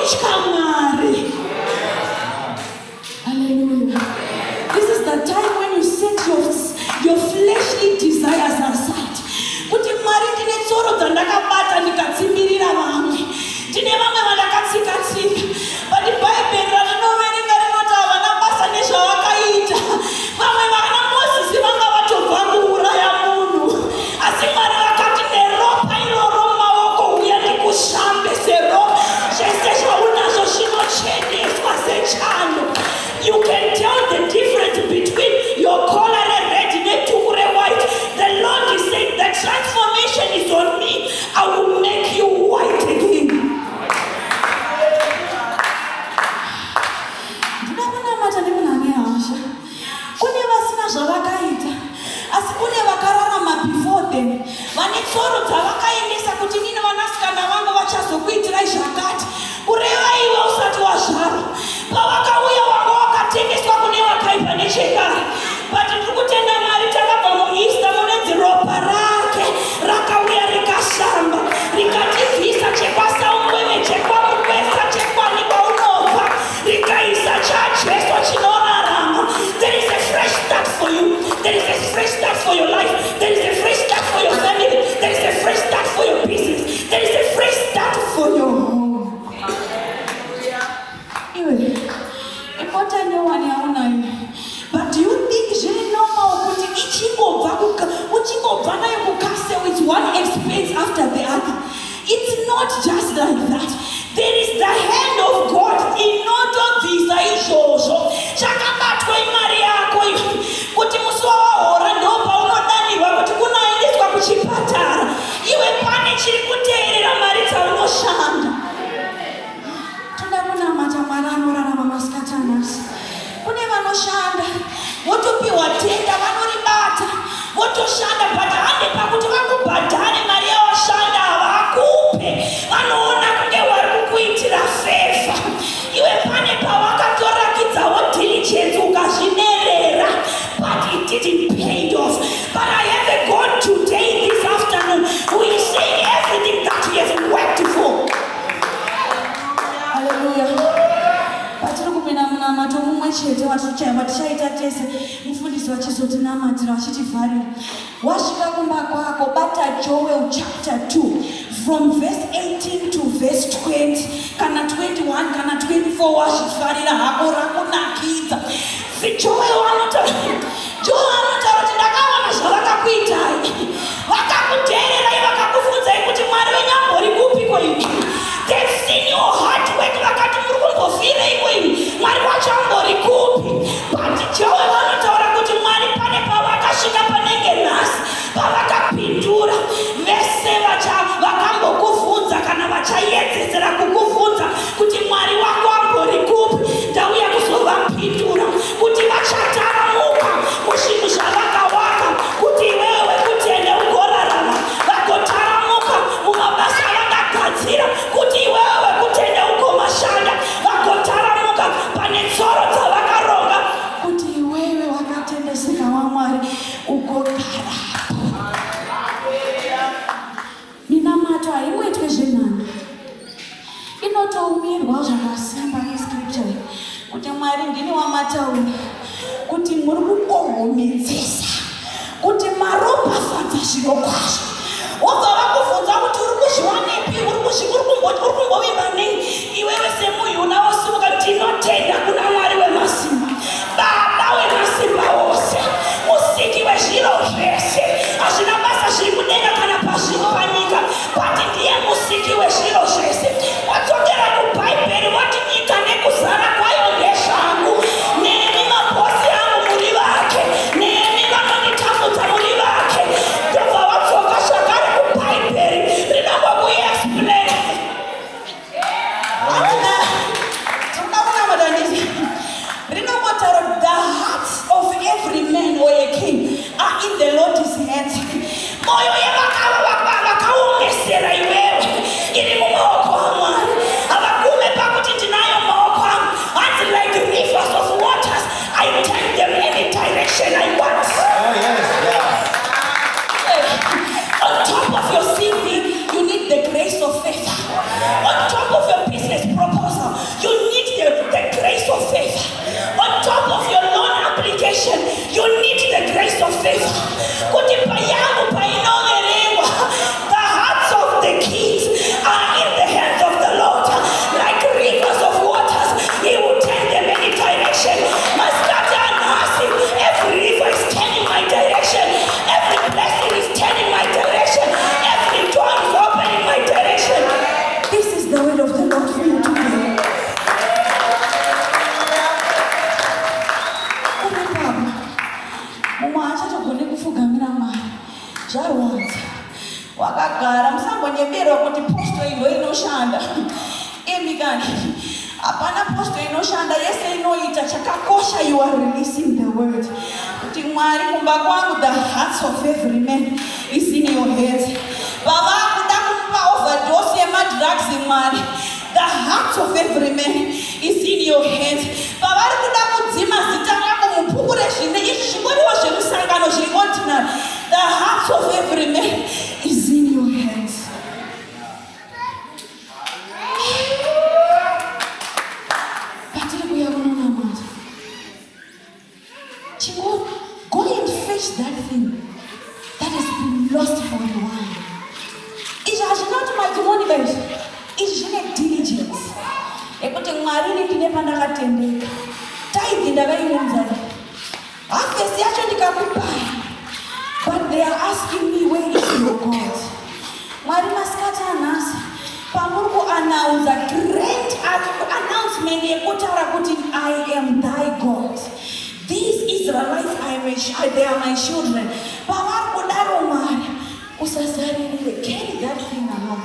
kutya Mwari. Hallelujah. This is the time when you set your fleshly desires aside. Kuti Mwari ndine tsoro dzandakabata ndikatsimbirira vamwe. Ndine vamwe vandakatsika. But Bible rinoverenga rinoti havana basa nezvavakaita. Vamwe vana Mozisi vanga vatobva kuuraya munhu. Asi Mwari vakati neropa iroro mumaoko uya ndikushambe seropa. Zvese zvaunazvo zvinocheneswa sechando. You can tell the difference between your color red netukure white. The Lord is saying the transformation is on me. I will make you white again. Ndinakunamata nemunhani hasha. Kune vasina zvavakaita. Asi kune vakararama before them. Vane tsoro dzavakaendesa kuti nini vanasikana vangu vachazokuitirai zvakati. Kureva iwe usati wazvarwa. Pavakauya wanga wakatengeswa kune vakaipa nechekare. But ndikutenda Mwari takabva muEaster munenzi ropa rake rakauya rikashamba rikativhisa chekwasaungweme chekwamukwesa chekwani kwaunobva rikaisa chajesu chinorarama. There is a fresh start for you. There is a fresh start for your life. There is a fresh start for your family. There is a fresh start for your business. There is a fresh start for your home. Important one yaona. But do you think it's normal kuti uchingobva nayo kukase with one expense after the other? It's not just like that. There is the hand of God inotobvisa izvozvo. Chakabatwa imari yako kuti musi wawahora ndopaunodanirwa kuti kunoendeswa kuchipatara. Iwe pane chiri kuteerera mari dzaunoshanda. Toda kunamata Mwari anorarama masikati anasi. Kune vanoshanda votopiwa tenda vanoribata votoshanda but hande pakuti vakubhadhare mari yawashanda havakupe. Vanoona kunge vari kukuitira favor. Iwe pane pawakatorakidzawo diligence ukazvinerera but it didn't pay off. But I have a God today this afternoon who is saying everything that he has worked for. Hallelujah. Munamato mumwe chete watichaita tese mufundisi vachizotinamatirira vachitivharira. Wasvika kumba kwako bata Joel chapter 2 from verse 18 to verse 20 kana 21 kana 24 wazvivharira hako rakunakidza. Joel anotaura kuti ndakaona zvavakakuitai. Vakakuteererai vakakufunzai kuti Mwari wenyambori kupiko ivi. They've seen your hard work vakati muri kumbofireko ivi. Mwari wacho ambori kupi. But Joel anotaura kuti Mwari pane pavakasvika panenge nhasi pavakapindura. Vese vakambokuvhunza kana vachaedzesera kukuvhunza kuti Mwari wako ambori kupi. Ndauya kuzovapindura kuti vachataramuka muzvinhu zvavakawaka kuti iwewe kutende ugorarama. Vagotaramuka mumabasa avakagadzira kuti iwewe kutende ugomashanda. Vagotaramuka pane tsoro dzavakaronga kuti iwewe wakatendeseka waMwari ugogara. Minamato haingoitwe zvenhani. Inotoumirwa zvakasimba nescripture kuti Mwari ndini wamataura kuti muri kukohomedzesa kuti maropafadza zviro kwazvo. Wobva vakuvhunza kuti uri kuzviwanepi, uri kumbovimba nei? Iwewe semuyuna wosimuka ndinotenda kuna Mwari wemasimba, Baba wemasimba ose, musiki wezviro zvese. Hazvina basa zviri kudenga kana pazviri panyika, but ndiye musiki wezviro zvese. Wadzokera kuBhaibheri wati nyika nekuzara kwayo ndezvangu. Nemi mabhosi angu muri vake, nemi vanonditambudza muri vake. Ndobva wadzoka zvakare kuBhaibheri rinongokuexplain kuti posto ino inoshanda. Emikani. Apana posto inoshanda yese inoita chakakosha. You are releasing the word. Kuti Mwari kumba kwangu, the hearts of every man is in your hands. Baba kuda kumpa overdose drugs in Mwari. The heart of every man is in your hands. Baba kuda kudzima zita rako mupukure zvine izvi zvingoriwa zvemusangano zviri ordinary. The heart of every man is in your hands. Go and fetch that thing that has been lost for a while. It has not my demonic base. It's just diligence. Ekuti Mwari ndine pandakatendeka. Tithe ndakaiunza. Harvest yacho ndikakupaya. But they are asking me, where is your God? Mwari masikati anasi. Pamuri kuannounce a great announcement yekutaura kuti I am thy God. These Israelites, they are my children. Pavari kudaro Mwari, usasaririre. Carry that thing along.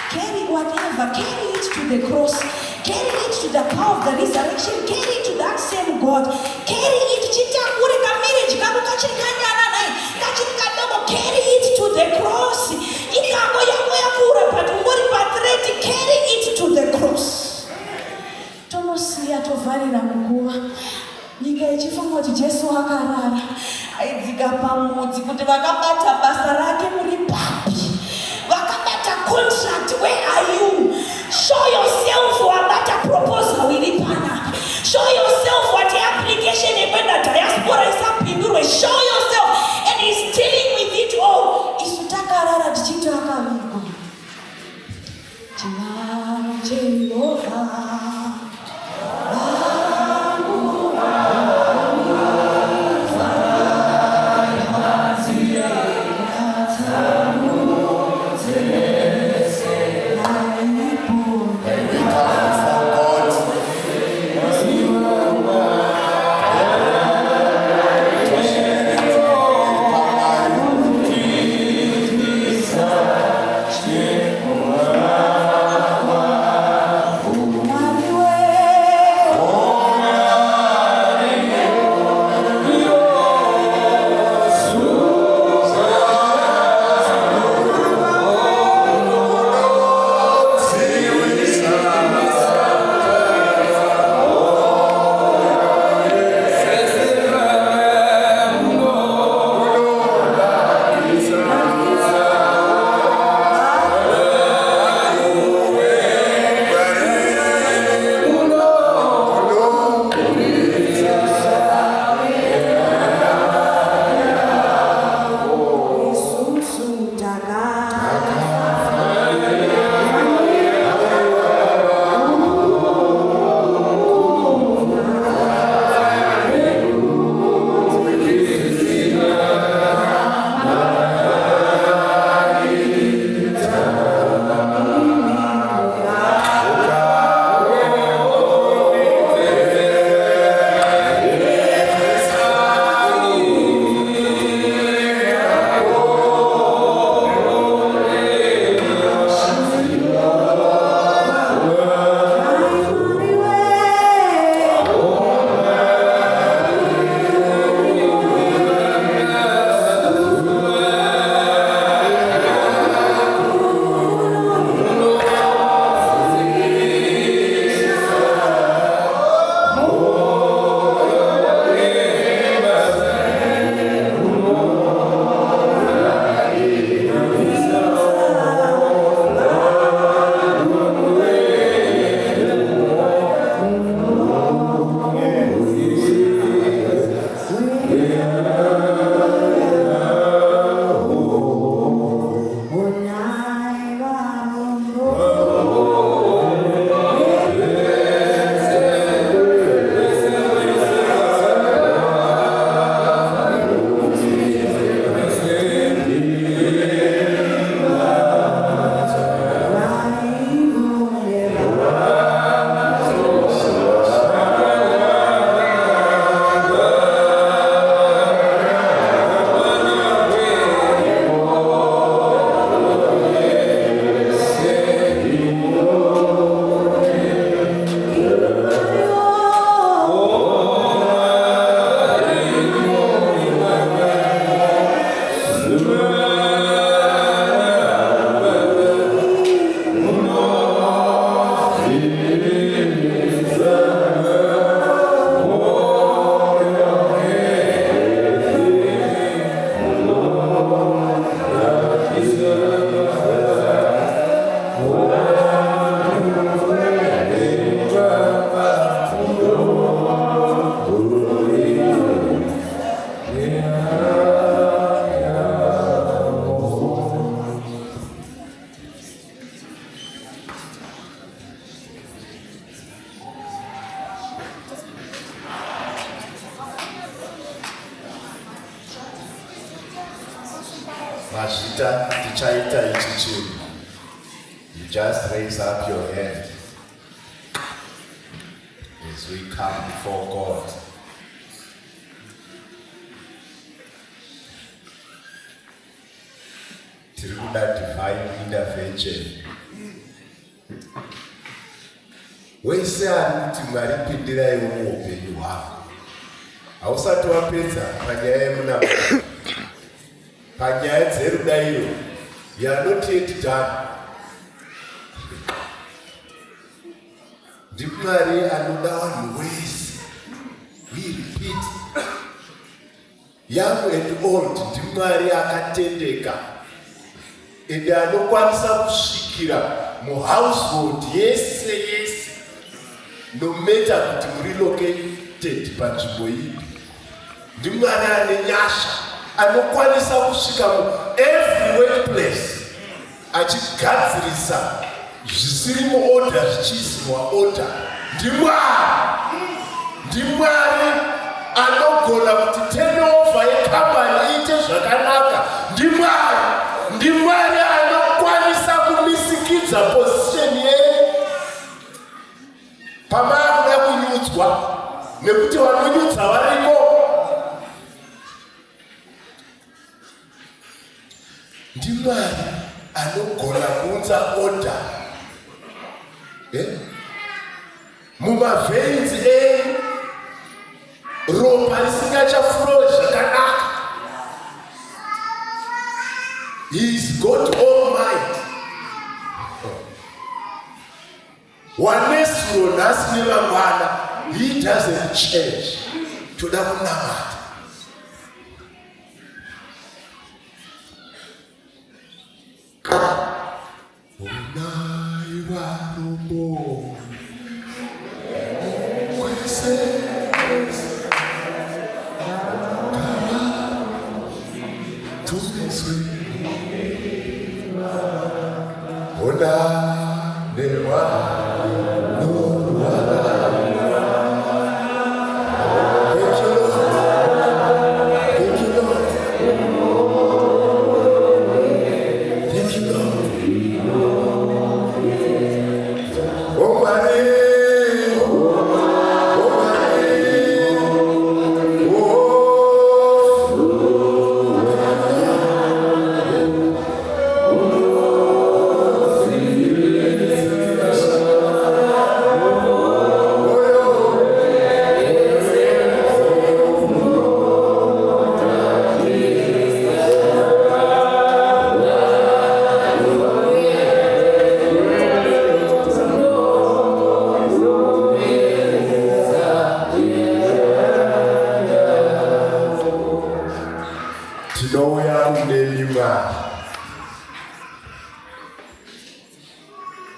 Carry whatever. Carry it to the cross. Carry it to the power of the resurrection. Carry it to that same God. Carry it. Chitakure kamarriage kako kachiri kanyana nai. Kachiri kadogo. Carry it to the cross. Ikako yako yakura but ungori patreti. Carry it to the cross. Tonosia tovarira munguva. Nyika ichifunga kuti Jesu akarara. Aidzika pamudzi kuti vakabata basa rake muri papi. Vakabata contract. Where are you? Show yourself wabata proposal iri panapa. Show yourself what application yekwenda diaspora isapindurwe. Show yourself. And he's dealing with it all. Isu takarara tichito akavigwa. Chinaro Jehovah. tichaita ichi chinhu. You just raise up your hand as we come before God. Tirikuda divine intervention. Wese ari kuti Mwari pindirai muupenyu hwako. Hausati wapedza panyaya yemunamata, panyaya dzerudairo. You are not yet done. Mwari anoda vanhu wese. We repeat. Young and old, Mwari akatendeka. Ende anokwanisa kusvikira muhousehold yese. No matter kuti muri located panzvimbo ipi. Mwari ane nyasha. Anokwanisa kusvika mu every workplace. Achigadzirisa zvisiri muorder zvichiiswa order. Mwari anogona kuti turnover yekambani iite zvakanaka. Mwari anokwanisa kumisikidza position yenyu pamaakuda kunyudzwa nekuti vanonyudza variko. Mwari anogona kuunza order mumavhenzi ropa risingachaflow zvakanaka. He is God Almighty. Wanesuro nhasi nevamwana. He doesn't change. Toda kunamata. Unai varombo kwese tumeswe ona newa.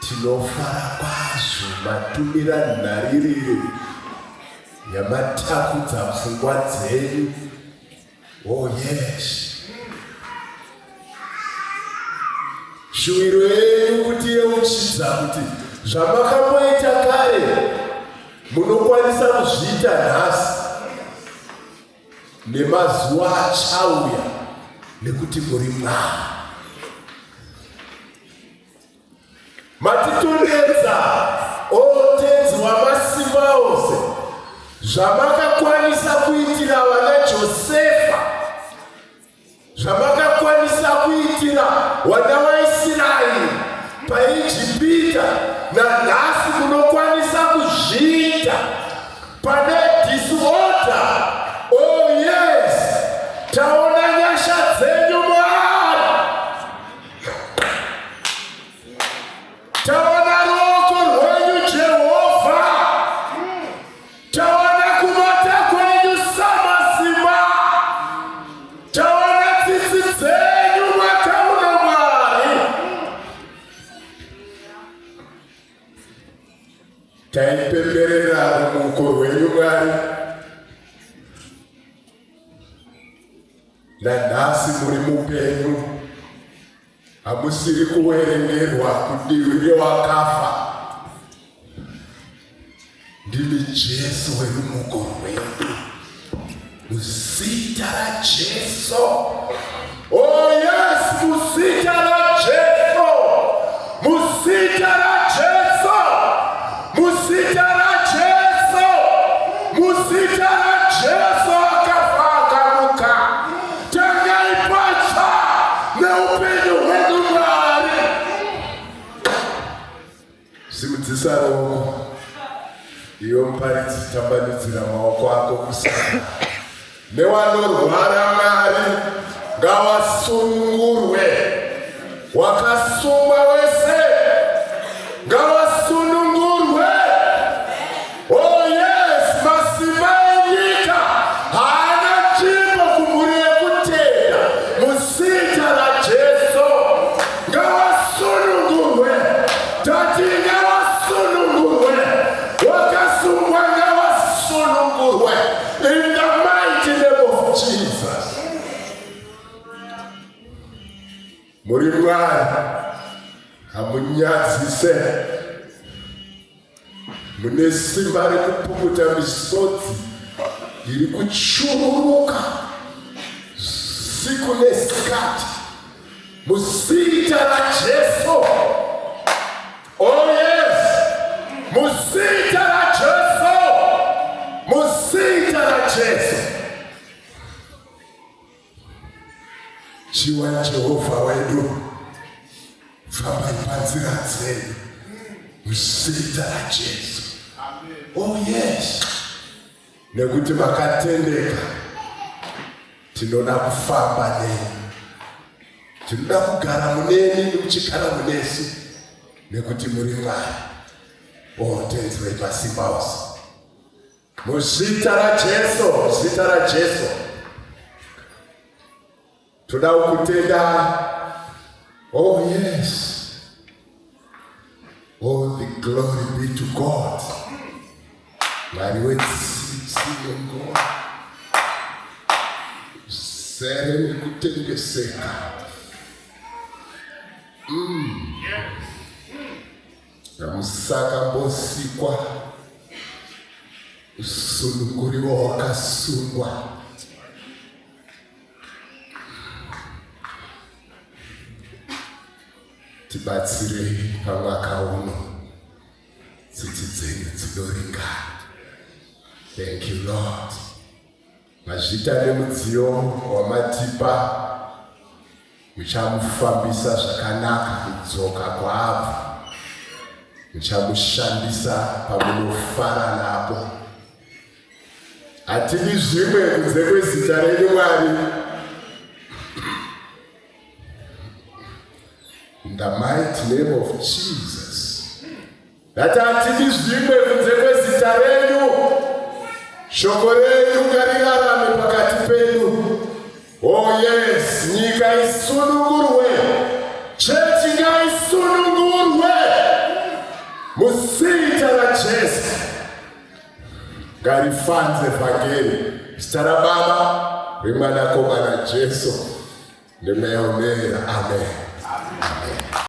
Tinofara kwazvo matumira nharirire yamatakudza pfungwa dzenyu. Oh yes. Shuviro yenyu kuti yeuchidza kuti zvamakamboita kare munokwanisa kuzviita nhasi nemazuva achauya nekuti muri Mwari. Matitondedza otenzi wamasimba ose zvamakakwanisa kuitira vana Josefa, zvamakakwanisa kuitira vana vaIsraeri paIjipita, nanhasi munokwanisa kuzviita pane disorder. Oh yes, taona nyasha dzenyu Mwari. Taona ruoko rwenyu Jehovha. Taona kumata kwenyu samasimba. Taona tsitsi dzenyu mwakauna Mwari. Taipemberera ruoko rwenyu Mwari. Nanhasi muri mupenyu. Hamusiri kuwerengerwa kudivi rewakafa. Ndimi Jesu weruoko rwedu. Muzita raJesu Oh yes, muzita la Yesu. Muzita la Yesu. Muzita la Yesu. Muzita la Yesu akafaka muka. Tangaipata na upendo wenu mwari. Simutisaro. Iyo mparitsi tambanizira maoko ako kusana. Newanorwara mwari ngawasungurwe. Wakasungwa wese ngawasunungurwe. Oh yes, masimanyika hana chimbo kumurie kutenda. Muzita la Yesu ngawasunungurwe. Tati ngawasunungurwe. Wakasungwa ngawasunungurwe. In the mighty name of Jesus. Muri mwari hamunyadzise mune simba rekupukuta misodzi iri kuchururuka siku nesikati muzita la Yesu. Oh yes, muzita la Yesu. Muzita la Yesu. Chiwa Jehova wedu famba panzira dzenu muzita la Yesu. Oh yes, nekuti makatendeka tinoda kufamba neni, tinoda kugara muneni muchigara munesu nekuti muri Mwari. Oh tenzi wedu asimba ose muzita la Yesu. Muzita la Yesu toda kutenda. Oh yes, all the glory be to God. Mwari wetsisingo sere nikutengeseka. Namusaka mbosikwa usununguriwa wakasungwa. Tibatsire pamwaka uno tsitsi dzenyu dzinoringana. Thank you Lord. Mazvita nemudziyo wamatipa muchamufambisa zvakanaka kudzoka kwaabva. Muchamushandisa pamunofara napo. Hatidi zvimwe kunze kwezita renyu Mwari. In the mighty name of Jesus. Hatidi zvimwe kunze kwezita renyu. Shoko renyu ngarirarame pakati penyu. Oh yes, nyika isunungurwe. Chechi ngaisunungurwe. Muzita la Yesu. Ngarifanze vhangeri. Zita la Baba, rimwana komana Jesu. Nimeomera. Amen.